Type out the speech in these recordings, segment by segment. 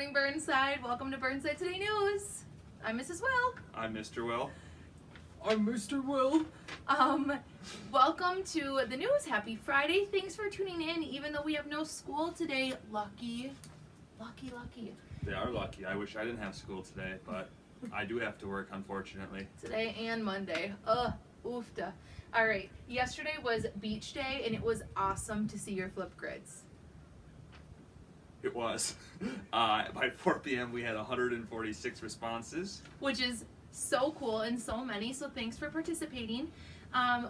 morning, Burnside. Welcome to Burnside Today News. I'm Mrs. Will. I'm Mr. Will. I'm Mr. Will. Welcome to the news. Happy Friday. Thanks for tuning in, even though we have no school today. Lucky. They are lucky. I wish I didn't have school today, but I do have to work, unfortunately. Today and Monday. Oofta. All right. Yesterday was beach day, and it was awesome to see your flip grids. It was. By 4 p.m. we had 146 responses. Which is so cool and so many, so thanks for participating.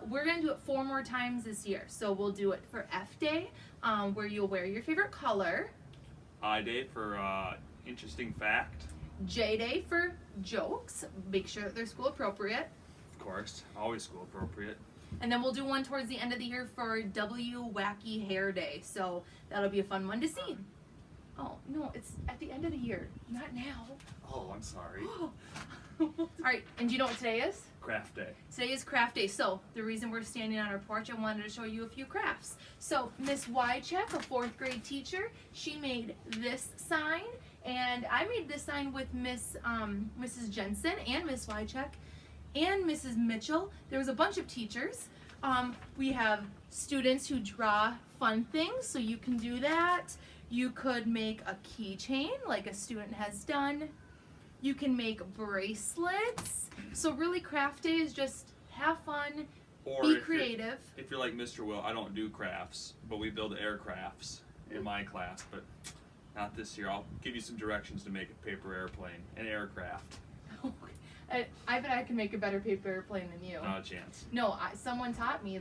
We're going to do it 4 more times this year. So we'll do it for F Day, where you'll wear your favorite color. I Day for interesting fact. J Day for jokes. Make sure that they're school appropriate. Of course, always school appropriate. And then we'll do one towards the end of the year for W Wacky Hair Day. So that'll be a fun one to see. Oh, no, it's at the end of the year, not now. Oh, I'm sorry. All right, and do you know what today is? Craft Day. Today is craft day. So the reason we're standing on our porch, I wanted to show you a few crafts. So Miss Wycheck, a 4th grade teacher, she made this sign, and I made this sign with Mrs. Jensen and Miss Wycheck and Mrs. Mitchell. There was a bunch of teachers. We have students who draw fun things, so you can do that. You could make a keychain like a student has done. You can make bracelets. So really craft day is just have fun, Or be creative. If you're like Mr. Will, I don't do crafts, but we build aircrafts in my class, but not this year. I'll give you some directions to make a paper airplane, an aircraft. I bet I can make a better paper airplane than you. Not a chance. No, someone taught me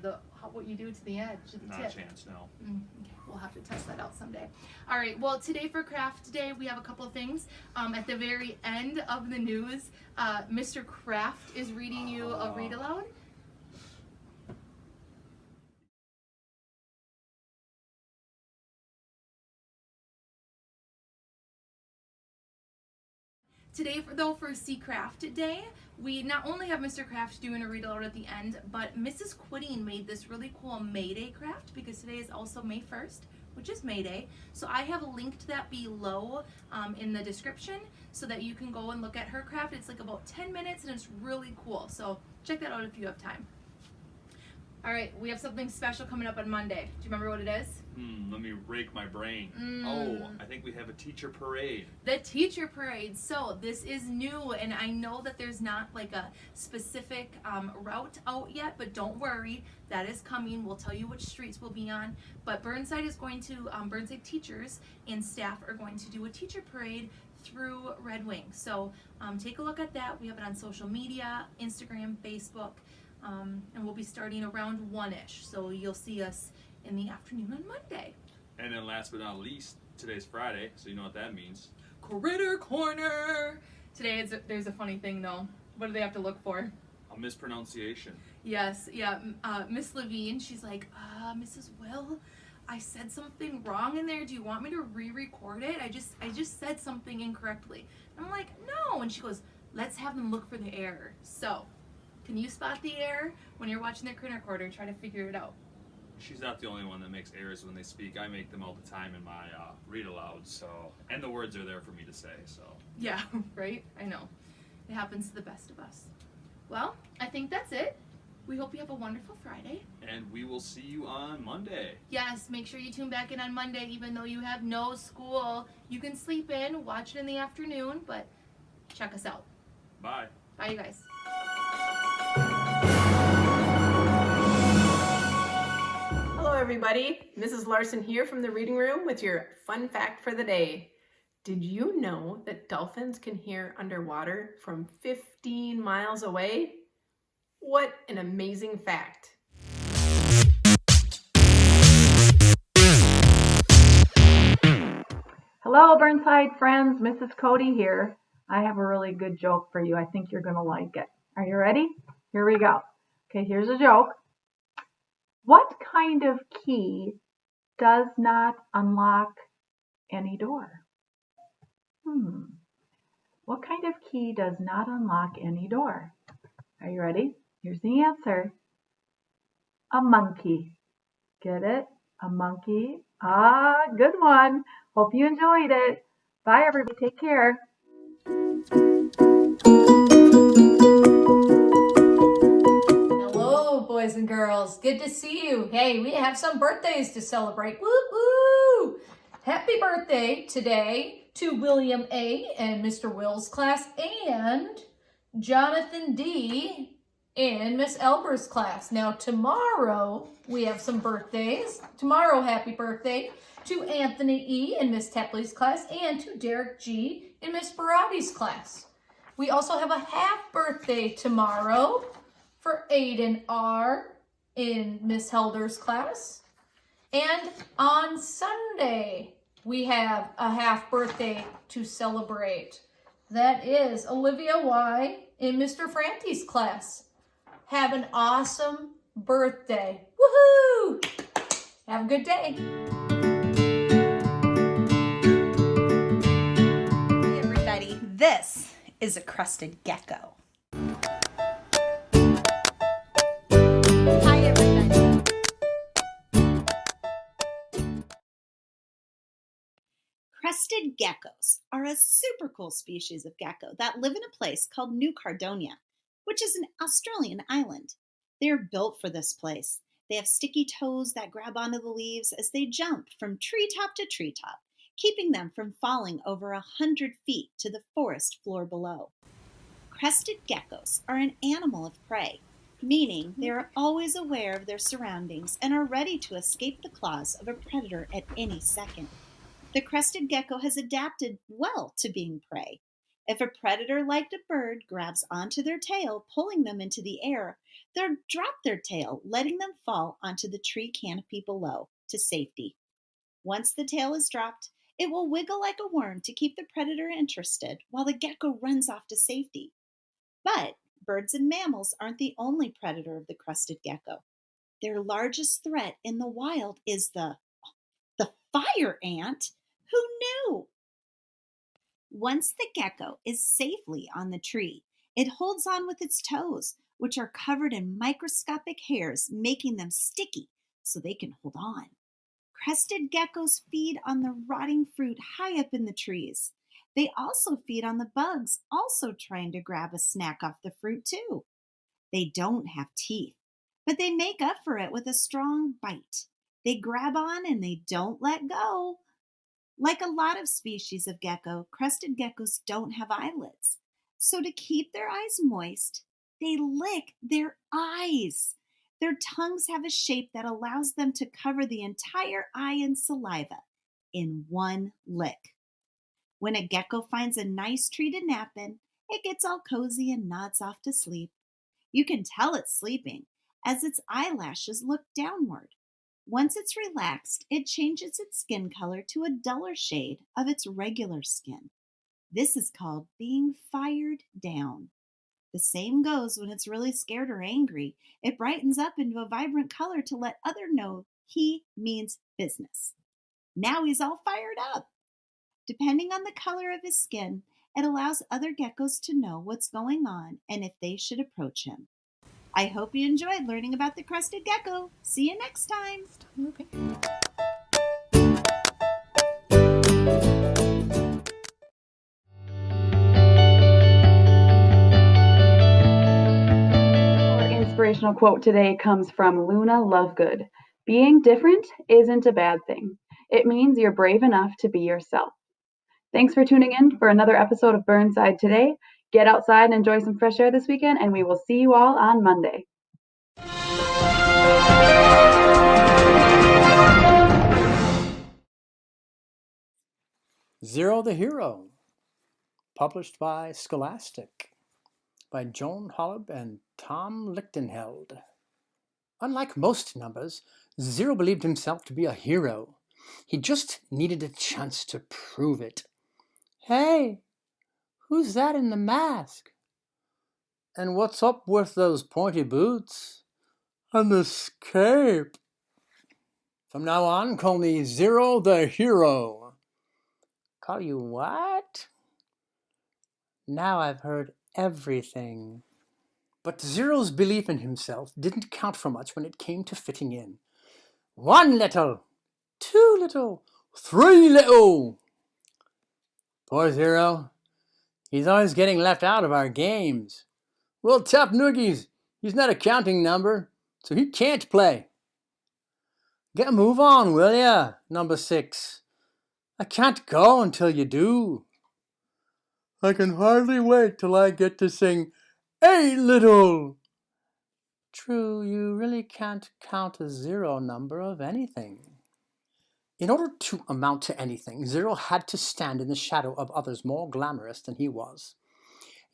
what you do to the edge, to the Not tip. a chance, no. Okay, we'll have to test that out someday. All right, well, today for craft day, we have a couple of things. At the very end of the news, Mr. Kraft is reading you a read aloud. Today, though, for Sea Craft Day, we not only have Mr. Kraft doing a read aloud at the end, but Mrs. Quiding made this really cool May Day craft because today is also May 1st, which is May Day. So I have linked that below in the description so that you can go and look at her craft. It's like about 10 minutes and it's really cool. So check that out if you have time. All right, we have something special coming up on Monday. Do you remember what it is? Let me rake my brain. Oh, I think we have a teacher parade. The teacher parade. So this is new, and I know that there's not like a specific route out yet, but don't worry, that is coming. We'll tell you which streets we'll be on. But Burnside is going to, Burnside teachers and staff are going to do a teacher parade through Red Wing. So take a look at that. We have it on social media, Instagram, Facebook, and we'll be starting around 1-ish. So you'll see us in the afternoon on Monday. And then last but not least, today's Friday, so you know what that means. Critter Corner! Today there's a funny thing though. What do they have to look for? A mispronunciation. Yes, yeah. Miss Levine, she's like, Mrs. Will, I said something wrong in there. Do you want me to re-record it? I just said something incorrectly. And I'm like, no. And she goes, let's have them look for the error. So, can you spot the error when you're watching the Critter Corner and try to figure it out? She's not the only one that makes errors when they speak. I make them all the time in my read aloud, so, and the words are there for me to say, so. Yeah, right? I know. It happens to the best of us. Well, I think that's it. We hope you have a wonderful Friday. And we will see you on Monday. Yes, make sure you tune back in on Monday, even though you have no school. You can sleep in, watch it in the afternoon, but check us out. Bye. Bye, you guys. Hello, everybody. Mrs. Larson here from the reading room with your fun fact for the day. Did you know that dolphins can hear underwater from 15 miles away? What an amazing fact. Hello, Burnside friends. Mrs. Cody here. I have a really good joke for you. I think you're going to like it. Are you ready? Here we go. Okay, here's a joke. What kind of key does not unlock any door? What kind of key does not unlock any door? Are you ready? Here's the answer. A monkey. Get it? A monkey. Ah, good one. Hope you enjoyed it. Bye, everybody. Take care. Hello, boys and girls. Good to see you. Hey, we have some birthdays to celebrate. Woo woo! Happy birthday today to William A. and Mr. Will's class and Jonathan D. in Miss Elber's class. Now, tomorrow we have some birthdays. Tomorrow, happy birthday to Anthony E. in Miss Tepley's class and to Derek G. in Miss Barati's class. We also have a half birthday tomorrow for Aiden R. in Miss Helder's class. And on Sunday, we have a half birthday to celebrate. That is Olivia Y. in Mr. Franti's class. Have an awesome birthday. Woohoo! Have a good day. Hey everybody, this is a crested gecko. Hi everybody. Crested geckos are a super cool species of gecko that live in a place called New Caledonia, which is an Australian island. They are built for this place. They have sticky toes that grab onto the leaves as they jump from treetop to treetop, keeping them from falling over 100 feet to the forest floor below. Crested geckos are an animal of prey, meaning they are always aware of their surroundings and are ready to escape the claws of a predator at any second. The crested gecko has adapted well to being prey. If a predator like a bird grabs onto their tail, pulling them into the air, they'll drop their tail, letting them fall onto the tree canopy below to safety. Once the tail is dropped, it will wiggle like a worm to keep the predator interested while the gecko runs off to safety. But birds and mammals aren't the only predator of the crested gecko. Their largest threat in the wild is the fire ant. Who knew? Once the gecko is safely on the tree, it holds on with its toes, which are covered in microscopic hairs, making them sticky so they can hold on. Crested geckos feed on the rotting fruit high up in the trees. They also feed on the bugs, also trying to grab a snack off the fruit too. They don't have teeth, but they make up for it with a strong bite. They grab on and they don't let go. Like a lot of species of gecko, crested geckos don't have eyelids. So to keep their eyes moist, they lick their eyes. Their tongues have a shape that allows them to cover the entire eye in saliva in one lick. When a gecko finds a nice tree to nap in, it gets all cozy and nods off to sleep. You can tell it's sleeping as its eyelashes look downward. Once it's relaxed, it changes its skin color to a duller shade of its regular skin. This is called being fired down. The same goes when it's really scared or angry. It brightens up into a vibrant color to let others know he means business. Now he's all fired up. Depending on the color of his skin, it allows other geckos to know what's going on and if they should approach him. I hope you enjoyed learning about the crested gecko. See you next time. Our inspirational quote today comes from Luna Lovegood. Being different isn't a bad thing. It means you're brave enough to be yourself. Thanks for tuning in for another episode of Burnside today. Get outside and enjoy some fresh air this weekend, and we will see you all on Monday. Zero the Hero, published by Scholastic, by Joan Holub and Tom Lichtenheld. Unlike most numbers, Zero believed himself to be a hero. He just needed a chance to prove it. Hey, who's that in the mask? And what's up with those pointy boots? And this cape? From now on, call me Zero the Hero. Call you what? Now I've heard everything. But Zero's belief in himself didn't count for much when it came to fitting in. 1 little, 2 little, 3 little. Poor Zero. He's always getting left out of our games. Well, tough noogies. He's not a counting number, so he can't play. Get a move on, will ya, number 6? I can't go until you do. I can hardly wait till I get to sing, "Hey, little!" True, you really can't count a 0 number of anything. In order to amount to anything, 0 had to stand in the shadow of others more glamorous than he was.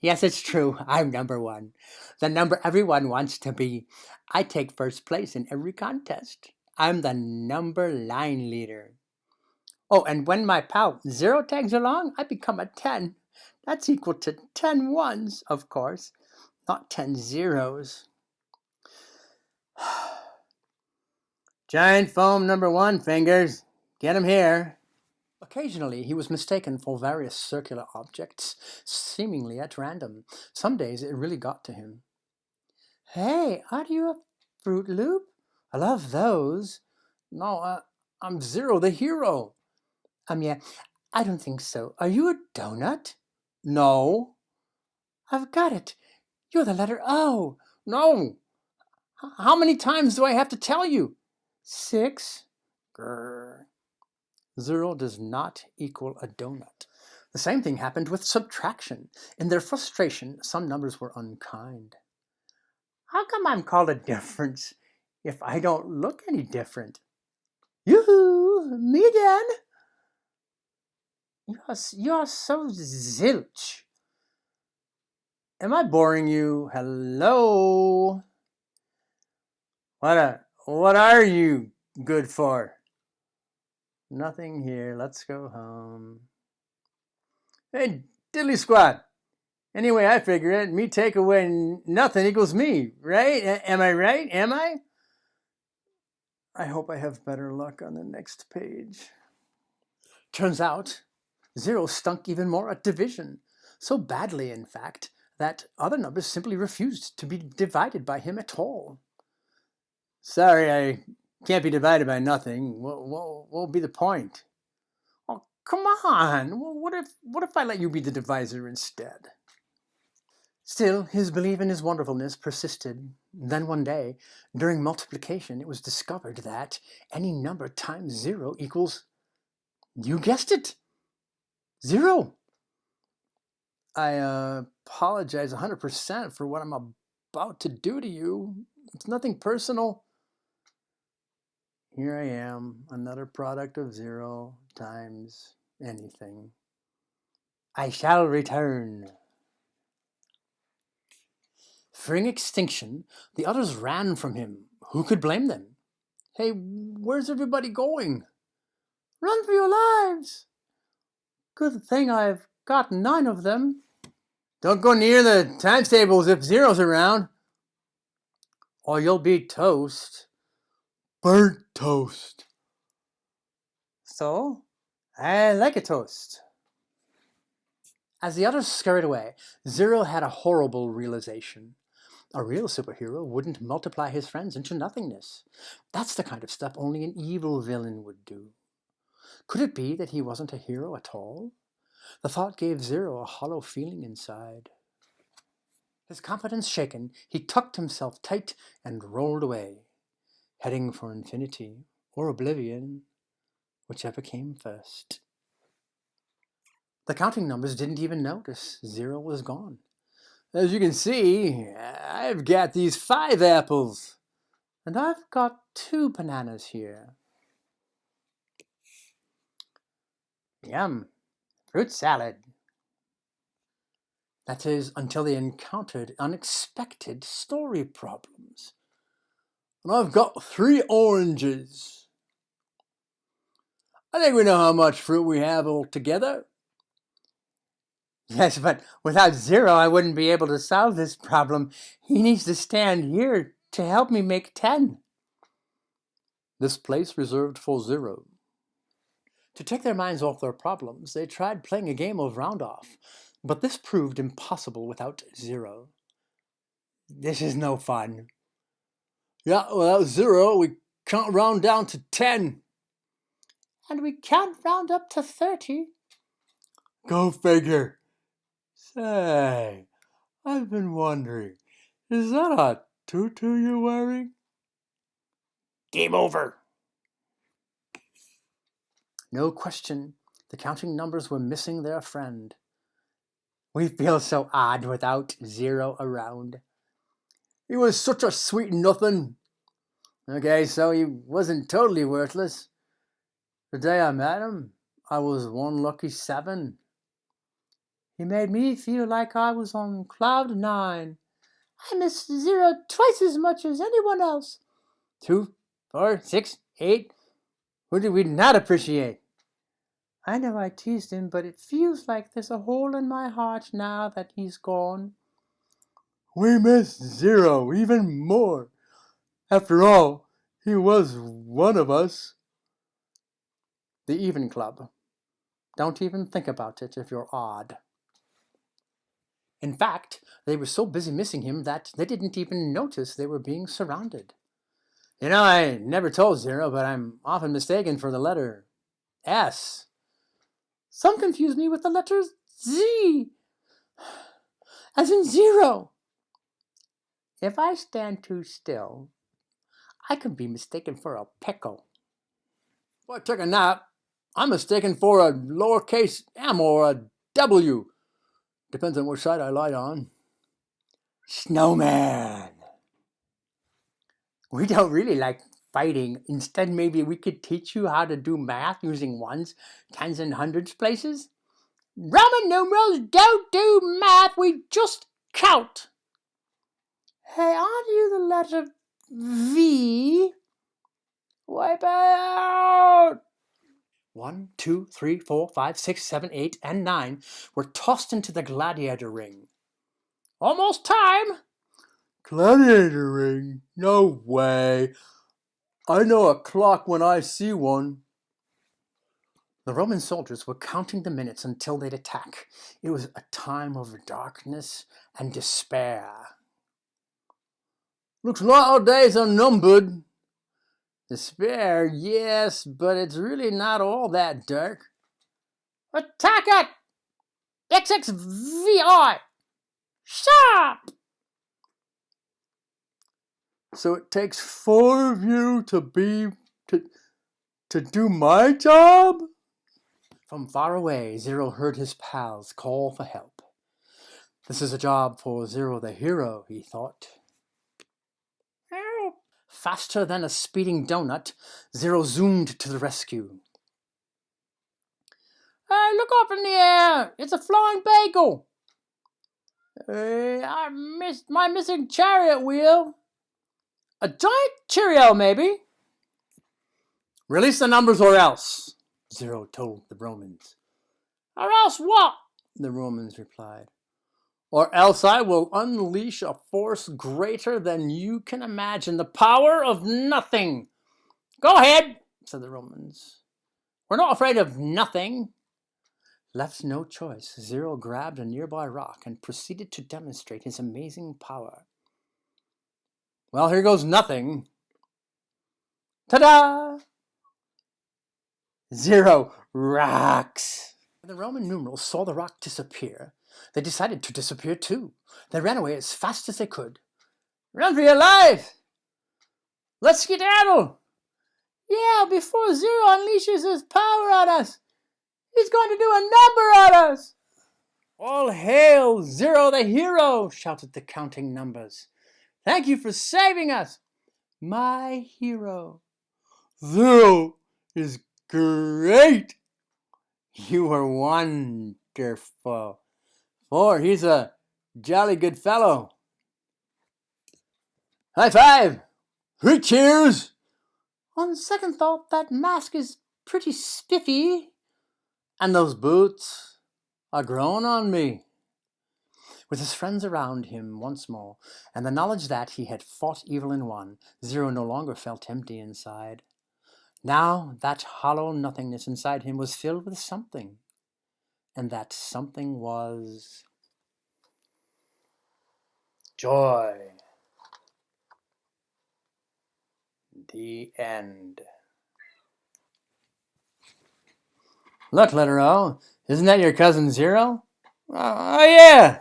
Yes, it's true, I'm number 1. The number everyone wants to be. I take first place in every contest. I'm the number line leader. Oh, and when my pal 0 tags along, I become a 10. That's equal to 10 ones, of course, not 10 zeros. Giant foam number 1, fingers. Get him here. Occasionally, he was mistaken for various circular objects, seemingly at random. Some days it really got to him. Hey, are you a Fruit Loop? I love those. No, I'm 0, the hero. Yeah, I don't think so. Are you a donut? No. I've got it. You're the letter O. No. How many times do I have to tell you? 6. Grr. 0 does not equal a donut. The same thing happened with subtraction. In their frustration, some numbers were unkind. How come I'm called a difference if I don't look any different? Yoo-hoo! Me again! You're so zilch. Am I boring you? Hello? What are you good for? Nothing here. Let's go home. Hey, diddly squat. Anyway, I figure it. Me take away nothing equals me, right? Am I right? Am I? I hope I have better luck on the next page. Turns out, 0 stunk even more at division. So badly, in fact, that other numbers simply refused to be divided by him at all. Sorry, I can't be divided by nothing. What will be the point? Oh, come on. What if I let you be the divisor instead? Still, his belief in his wonderfulness persisted. Then one day, during multiplication, it was discovered that any number times 0 equals, you guessed it, 0. I apologize 100% for what I'm about to do to you. It's nothing personal. Here I am, another product of 0 times anything. I shall return. Fearing extinction, the others ran from him. Who could blame them? Hey, where's everybody going? Run for your lives! Good thing I've got 9 of them. Don't go near the times tables if 0's around, or you'll be toast. Burnt toast. So, I like a toast. As the others scurried away, 0 had a horrible realization. A real superhero wouldn't multiply his friends into nothingness. That's the kind of stuff only an evil villain would do. Could it be that he wasn't a hero at all? The thought gave 0 a hollow feeling inside. His confidence shaken, he tucked himself tight and rolled away, heading for infinity or oblivion, whichever came first. The counting numbers didn't even notice 0 was gone. As you can see, I've got these 5 apples, and I've got 2 bananas here. Yum, fruit salad. That is, until they encountered unexpected story problems. And I've got 3 oranges. I think we know how much fruit we have altogether. Yes, but without 0, I wouldn't be able to solve this problem. He needs to stand here to help me make 10. This place reserved for 0. To take their minds off their problems, they tried playing a game of round-off, but this proved impossible without 0. This is no fun. Yeah, without 0, we can't round down to 10. And we can't round up to 30. Go figure. Say, I've been wondering, is that a tutu you're wearing? Game over. No question, the counting numbers were missing their friend. We feel so odd without Zero around. He was such a sweet nothing. Okay, so he wasn't totally worthless. The day I met him, I was one lucky 7. He made me feel like I was on cloud 9. I miss Zero twice as much as anyone else. 2, 4, 6, 8. Who did we not appreciate? I know I teased him, but it feels like there's a hole in my heart now that he's gone. We miss Zero even more. After all, he was one of us. The Even Club. Don't even think about it if you're odd. In fact, they were so busy missing him that they didn't even notice they were being surrounded. You know, I never told Zero, but I'm often mistaken for the letter S. Some confuse me with the letter Z, as in zero. If I stand too still, I can be mistaken for a pickle. If I take a nap, I'm mistaken for a lowercase m or a W. Depends on which side I lie on. Snowman. We don't really like fighting. Instead, maybe we could teach you how to do math using ones, tens, and hundreds places. Roman numerals don't do math, we just count. Hey, aren't you the letter V? Wipe out! 1, 2, 3, 4, 5, 6, 7, 8, and 9 were tossed into the gladiator ring. Almost time! Gladiator ring? No way. I know a clock when I see one. The Roman soldiers were counting the minutes until they'd attack. It was a time of darkness and despair. Looks like our days are numbered. Despair, yes, but it's really not all that dark. Attack it! XXVI! Sharp! So it takes 4 of you to do my job? From far away, Zero heard his pals call for help. This is a job for Zero the hero, he thought. Help! Faster than a speeding donut, Zero zoomed to the rescue. Hey, look up in the air! It's a flying bagel! I missed my missing chariot wheel. A giant Cheerio, maybe? Release the numbers or else, Zero told the Romans. Or else what? The Romans replied. Or else I will unleash a force greater than you can imagine, the power of nothing. Go ahead, said the Romans. We're not afraid of nothing. Left no choice, Zero grabbed a nearby rock and proceeded to demonstrate his amazing power. Well, here goes nothing. Ta-da! Zero rocks. When the Roman numerals saw the rock disappear, they decided to disappear too. They ran away as fast as they could. Run for your life! Let's skedaddle! Yeah, before Zero unleashes his power on us. He's going to do a number on us! All hail Zero the hero, shouted the counting numbers. Thank you for saving us, my hero. Zero is great. You are wonderful. For he's a jolly good fellow. High five! 3 cheers! On second thought, that mask is pretty spiffy. And those boots are growing on me. With his friends around him once more, and the knowledge that he had fought evil and won, Zero no longer felt empty inside. Now that hollow nothingness inside him was filled with something. And that something was joy. The end. Look, Literal, Isn't that your cousin Zero? Oh, yeah,